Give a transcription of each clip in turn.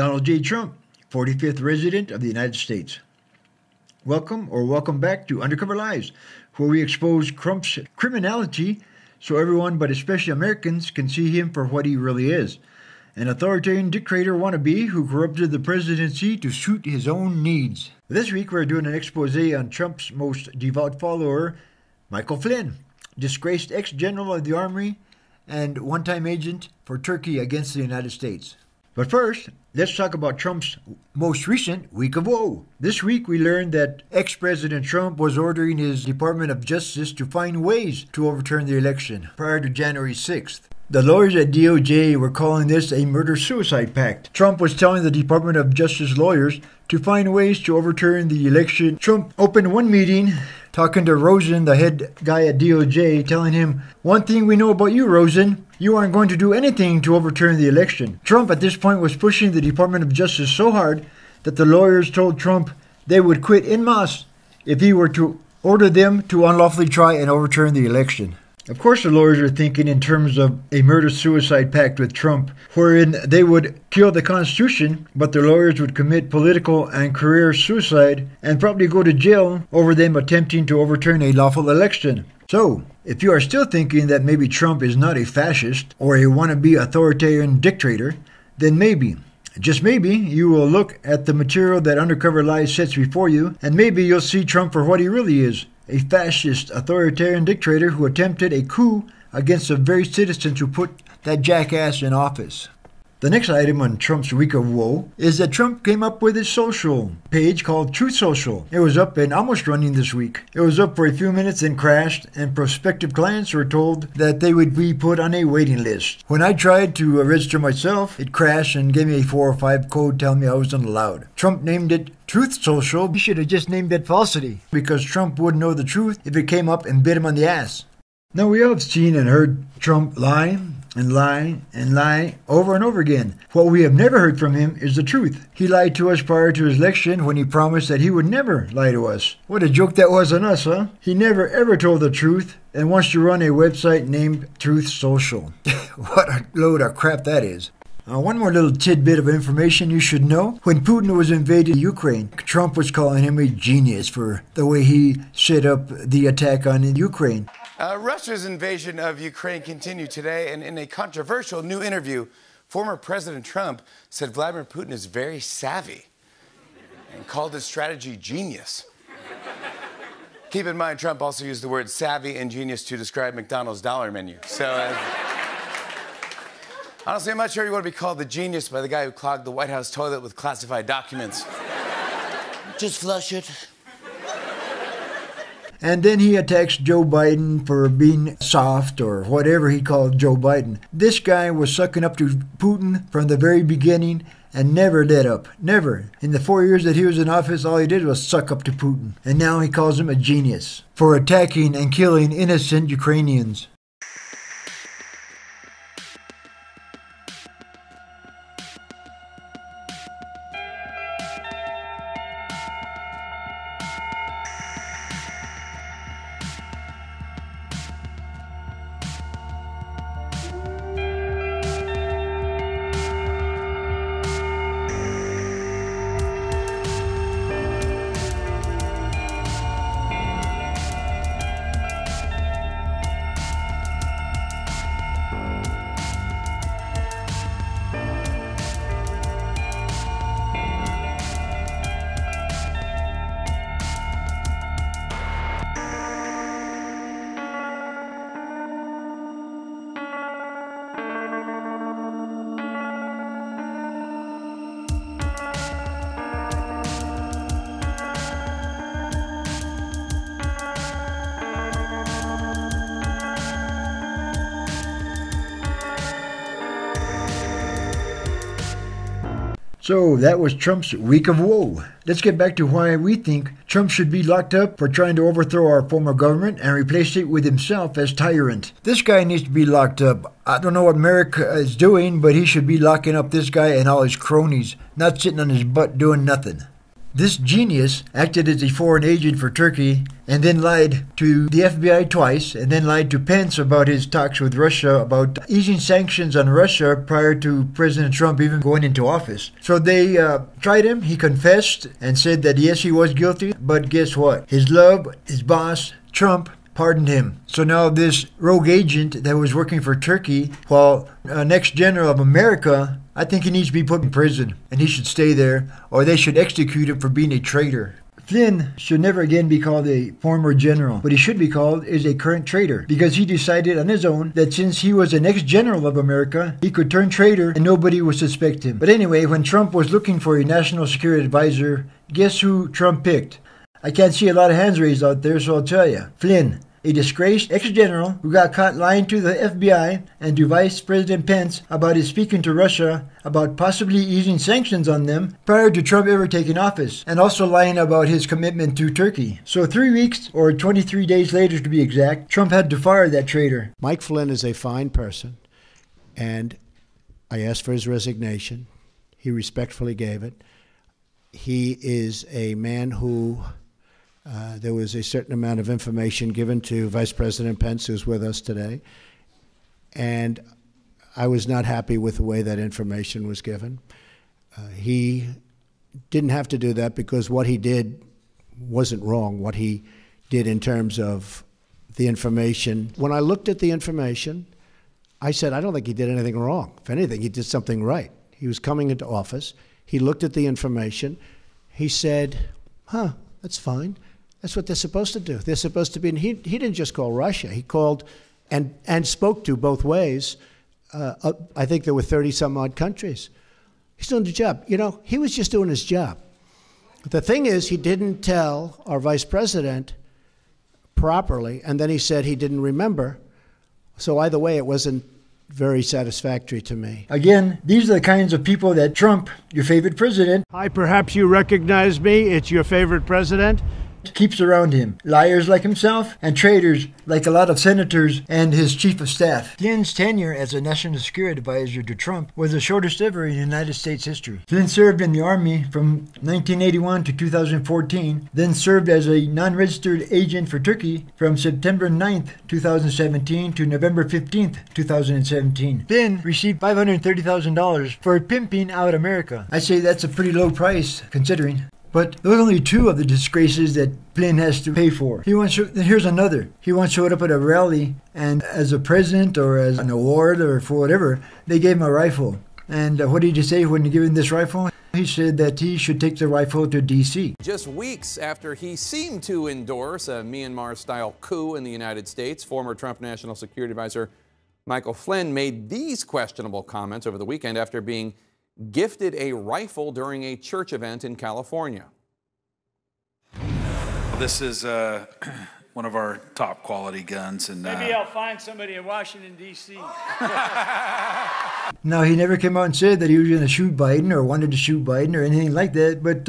Donald J. Trump, 45th President of the United States. Welcome or welcome back to Undercover Lies, where we expose Trump's criminality so everyone, but especially Americans, can see him for what he really is. An authoritarian dictator wannabe who corrupted the presidency to suit his own needs. This week we're doing an expose on Trump's most devout follower, Michael Flynn, disgraced ex-general of the Army and one-time agent for Turkey against the United States. But first, let's talk about Trump's most recent week of woe. This week we learned that ex-President Trump was ordering his Department of Justice to find ways to overturn the election prior to January 6th. The lawyers at DOJ were calling this a murder-suicide pact. Trump was telling the Department of Justice lawyers to find ways to overturn the election. Trump opened one meeting talking to Rosen, the head guy at DOJ, telling him, "One thing we know about you, Rosen, you aren't going to do anything to overturn the election." Trump at this point was pushing the Department of Justice so hard that the lawyers told Trump they would quit en masse if he were to order them to unlawfully try and overturn the election. Of course, the lawyers are thinking in terms of a murder-suicide pact with Trump, wherein they would kill the Constitution, but their lawyers would commit political and career suicide and probably go to jail over them attempting to overturn a lawful election. So, if you are still thinking that maybe Trump is not a fascist or a wannabe authoritarian dictator, then maybe, just maybe, you will look at the material that Undercover Lies sets before you, and maybe you'll see Trump for what he really is. A fascist, authoritarian dictator who attempted a coup against the very citizens who put that jackass in office. The next item on Trump's week of woe is that Trump came up with his social page called Truth Social. It was up and almost running this week. It was up for a few minutes and crashed, and prospective clients were told that they would be put on a waiting list. When I tried to register myself, it crashed and gave me a 405 code telling me I wasn't allowed. Trump named it Truth Social. He should have just named it Falsity, because Trump wouldn't know the truth if it came up and bit him on the ass. Now, we all have seen and heard Trump lie and lie and lie over and over again. What we have never heard from him is the truth. He lied to us prior to his election when he promised that he would never lie to us. What a joke that was on us, huh? He never ever told the truth and wants to run a website named Truth Social. What a load of crap that is. One more little tidbit of information you should know. When Putin was invading Ukraine, Trump was calling him a genius for the way he set up the attack on Ukraine. Russia's invasion of Ukraine continued today, and in a controversial new interview, former President Trump said Vladimir Putin is very savvy and called his strategy genius. Keep in mind, Trump also used the word savvy and genius to describe McDonald's dollar menu. So, honestly, I'm not sure you want to be called the genius by the guy who clogged the White House toilet with classified documents. Just flush it. And then he attacks Joe Biden for being soft or whatever he called Joe Biden. This guy was sucking up to Putin from the very beginning and never let up. Never. In the 4 years that he was in office, all he did was suck up to Putin. And now he calls him a genius for attacking and killing innocent Ukrainians. So that was Trump's week of woe. Let's get back to why we think Trump should be locked up for trying to overthrow our former government and replace it with himself as tyrant. This guy needs to be locked up. I don't know what America is doing, but he should be locking up this guy and all his cronies, not sitting on his butt doing nothing. This genius acted as a foreign agent for Turkey and then lied to the FBI twice and then lied to Pence about his talks with Russia about easing sanctions on Russia prior to President Trump even going into office. So they tried him. He confessed and said that yes, he was guilty. But guess what? His love, his boss, Trump, pardoned him. So now this rogue agent that was working for Turkey, while next general of America, I think he needs to be put in prison and he should stay there, or they should execute him for being a traitor. Flynn should never again be called a former general. What he should be called is a current traitor, because he decided on his own that since he was the next general of America, he could turn traitor and nobody would suspect him. But anyway, when Trump was looking for a national security advisor, guess who Trump picked? I can't see a lot of hands raised out there, so I'll tell you. Flynn, a disgraced ex-general who got caught lying to the FBI and to Vice President Pence about his speaking to Russia about possibly easing sanctions on them prior to Trump ever taking office, and also lying about his commitment to Turkey. So 3 weeks, or 23 days later to be exact, Trump had to fire that traitor. Mike Flynn is a fine person, and I asked for his resignation. He respectfully gave it. He is a man who... there was a certain amount of information given to Vice President Pence, who's with us today, and I was not happy with the way that information was given. He didn't have to do that because what he did wasn't wrong, what he did in terms of the information. When I looked at the information, I said, I don't think he did anything wrong. If anything, he did something right. He was coming into office. He looked at the information. He said, that's fine. That's what they're supposed to do. They're supposed to be, and he didn't just call Russia. He called and spoke to both ways. I think there were 30-some-odd countries. He's doing the job. You know, he was just doing his job. The thing is, he didn't tell our vice president properly, and then he said he didn't remember. So either way, it wasn't very satisfactory to me. Again, these are the kinds of people that Trump, your favorite president... Hi, perhaps you recognize me. It's your favorite president. ...keeps around him. Liars like himself and traitors like a lot of senators and his chief of staff. Flynn's tenure as a national security advisor to Trump was the shortest ever in United States history. Flynn served in the Army from 1981 to 2014, then served as a non-registered agent for Turkey from September 9th, 2017 to November 15th, 2017. Flynn received $530,000 for pimping out America. I say that's a pretty low price considering. But those are only two of the disgraces that Flynn has to pay for. Here's another. He once showed up at a rally, and as a present or as an award or for whatever, they gave him a rifle. And what did he say when he gave him this rifle? He said that he should take the rifle to D.C. Just weeks after he seemed to endorse a Myanmar-style coup in the United States, former Trump National Security Advisor Michael Flynn made these questionable comments over the weekend after being gifted a rifle during a church event in California. This is one of our top quality guns. And maybe I'll find somebody in Washington, D.C. Now, he never came out and said that he was going to shoot Biden or wanted to shoot Biden or anything like that, but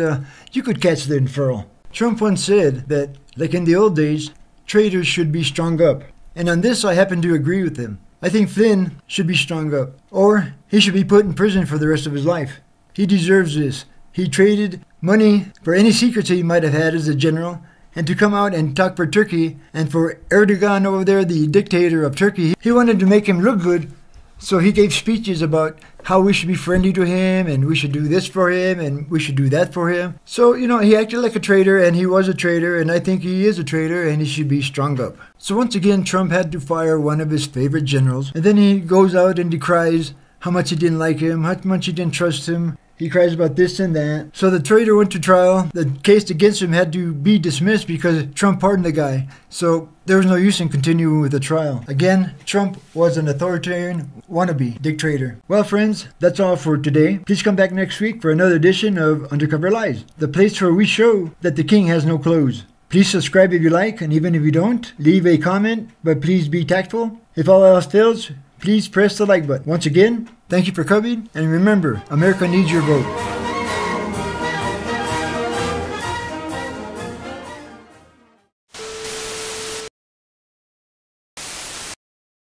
you could catch the inferral. Trump once said that, like in the old days, traitors should be strung up. And on this, I happen to agree with him. I think Flynn should be strung up, or he should be put in prison for the rest of his life. He deserves this. He traded money for any secrets he might have had as a general, and to come out and talk for Turkey, and for Erdogan over there, the dictator of Turkey, he wanted to make him look good, so he gave speeches about how we should be friendly to him, and we should do this for him, and we should do that for him. So, you know, he acted like a traitor, and he was a traitor, and I think he is a traitor, and he should be strung up. So once again, Trump had to fire one of his favorite generals, and then he goes out and decries how much he didn't like him, how much he didn't trust him. He cries about this and that. So the traitor went to trial. The case against him had to be dismissed because Trump pardoned the guy. So there was no use in continuing with the trial. Again, Trump was an authoritarian wannabe dictator. Well, friends, that's all for today. Please come back next week for another edition of Undercover Lies, the place where we show that the king has no clothes. Please subscribe if you like, and even if you don't, leave a comment, but please be tactful. If all else fails, please press the like button. Once again, thank you for coming, and remember, America needs your vote.